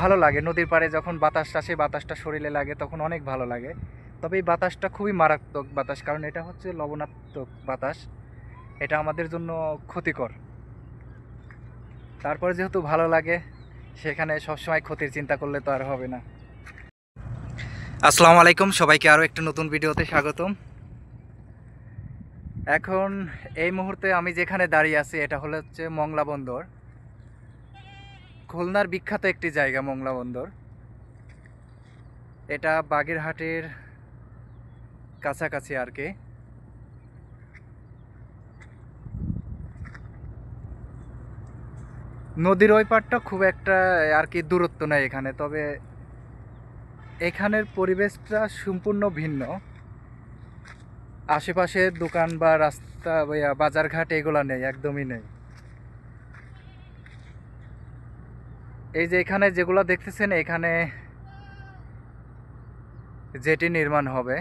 ভালো লাগে নদীর পাড়ে যখন বাতাস আসে, বাতাসটা শরীরে লাগে তখন অনেক ভালো লাগে। তবে এই বাতাসটা খুবই মারাত্মক বাতাস, কারণ এটা হচ্ছে লবণাত্মক বাতাস। এটা আমাদের জন্য ক্ষতিকর। তারপরে যেহেতু ভালো লাগে, সেখানে সবসময় ক্ষতির চিন্তা করলে তো আর হবে না। আসসালামু আলাইকুম, সবাইকে আরও একটা নতুন ভিডিওতে স্বাগতম। এখন এই মুহূর্তে আমি যেখানে দাঁড়িয়ে আছি এটা হচ্ছে মংলা বন্দর। খুলনার বিখ্যাত একটি জায়গা মংলা বন্দর। এটা বাগেরহাটের কাছাকাছি আর কি। নদীর ওই পাড়টা খুব একটা আর কি দূরত্ব নেই এখানে, তবে এখানের পরিবেশটা সম্পূর্ণ ভিন্ন। আশেপাশে দোকান বা রাস্তা বাজারঘাট এগুলো নেই, একদমই নেই। এই যে এখানে যেগুলো দেখতেছেন, এখানে জেটি নির্মাণ হবে।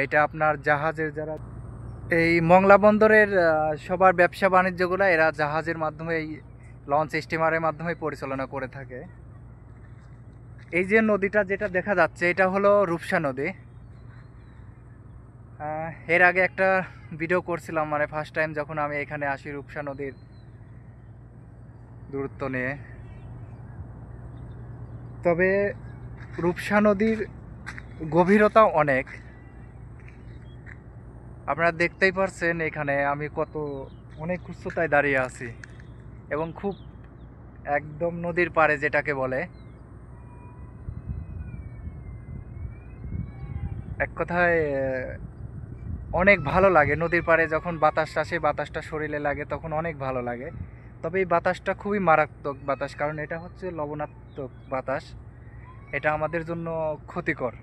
এইটা আপনার জাহাজের যারা এই মংলা বন্দরের সবার ব্যবসা বাণিজ্যগুলো এরা জাহাজের মাধ্যমে, এই লঞ্চ স্টিমারের মাধ্যমে পরিচালনা করে থাকে। এই যে নদীটা যেটা দেখা যাচ্ছে এটা হলো রূপসা নদী। এর আগে একটা ভিডিও করছিলাম, মানে ফার্স্ট টাইম যখন আমি এখানে আসি রূপসা নদীর দূরত্ব নিয়ে। তবে রূপসা নদীর গভীরতা অনেক, আপনারা দেখতেই পারছেন এখানে আমি অনেক উচ্চতায় দাঁড়িয়ে আছি, এবং খুব একদম নদীর পাড়ে যেটাকে বলে। এক কথায় অনেক ভালো লাগে নদীর পাড়ে যখন বাতাস আসে, বাতাসটা শরীরে লাগে তখন অনেক ভালো লাগে। তবে এই বাতাসটা খুবই মারাত্মক বাতাস, কারণ এটা হচ্ছে লবণাত্মক বাতাস। এটা আমাদের জন্য ক্ষতিকর।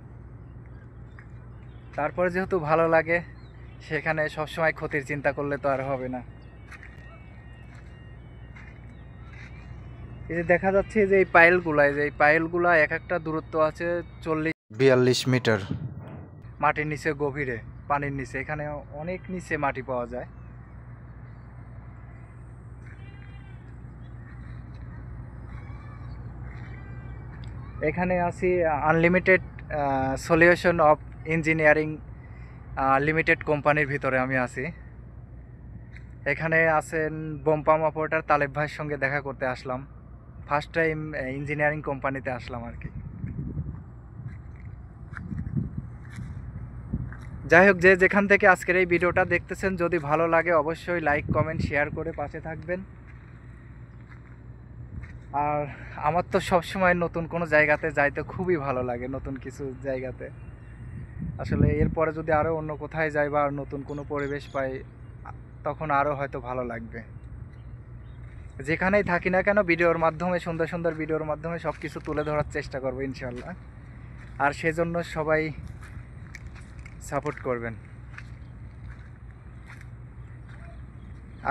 তারপরে যেহেতু ভালো লাগে, সেখানে সবসময় ক্ষতির চিন্তা করলে তো আর হবে না। এই যে দেখা যাচ্ছে যে এই পাইলগুলা এক একটা দূরত্ব আছে 40-42 মিটার মাটির নিচে, গভীরে পানির নিচে। এখানে অনেক নিচে মাটি পাওয়া যায়। এখানে আছি unlimited solution of engineering limited কোম্পানির ভিতরে আমি আছি। এখানে আছেন বোমপাম অপারেটর তালেব ভাইয়ের সঙ্গে দেখা করতে আসলাম। ফার্স্ট টাইম ইঞ্জিনিয়ারিং কোম্পানিতে আসলাম আর কি। যাই হোক, যে যেখান থেকে আজকের এই ভিডিওটা দেখতেছেন, যদি ভালো লাগে অবশ্যই লাইক কমেন্ট শেয়ার করে পাশে থাকবেন। আর আমার তো সবসময় নতুন কোনো জায়গাতে যাইতে খুবই ভালো লাগে, নতুন কিছু জায়গাতে। আসলে এরপরে যদি আরও অন্য কোথায় যাই বা নতুন কোনো পরিবেশ পাই, তখন আরও হয়তো ভালো লাগবে। যেখানেই থাকি না কেন, ভিডিওর মাধ্যমে, সুন্দর সুন্দর ভিডিওর মাধ্যমে সব কিছু তুলে ধরার চেষ্টা করবো ইনশাল্লাহ। আর সেজন্য সবাই সাপোর্ট করবেন।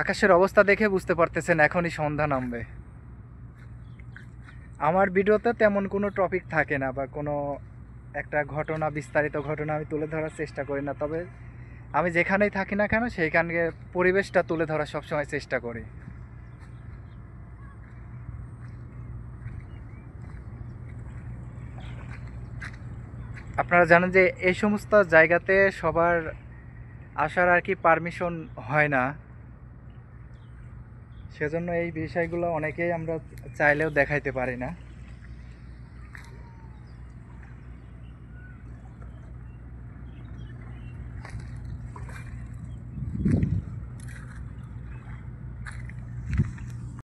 আকাশের অবস্থা দেখে বুঝতে পারতেছেন এখনই সন্ধ্যা নামবে। আমার ভিডিওতে তেমন কোনো টপিক থাকে না, বা কোনো একটা ঘটনা, বিস্তারিত ঘটনা আমি তুলে ধরার চেষ্টা করি না। তবে আমি যেখানেই থাকি না কেন সেইখানে পরিবেশটা তুলে ধরার সবসময় চেষ্টা করি। আপনারা জানেন যে এই সমস্ত জায়গাতে সবার আসার আর কি পারমিশন হয় না, সেজন্য এই বিষয়গুলো অনেকেই আমরা চাইলেও দেখাইতে পারি না।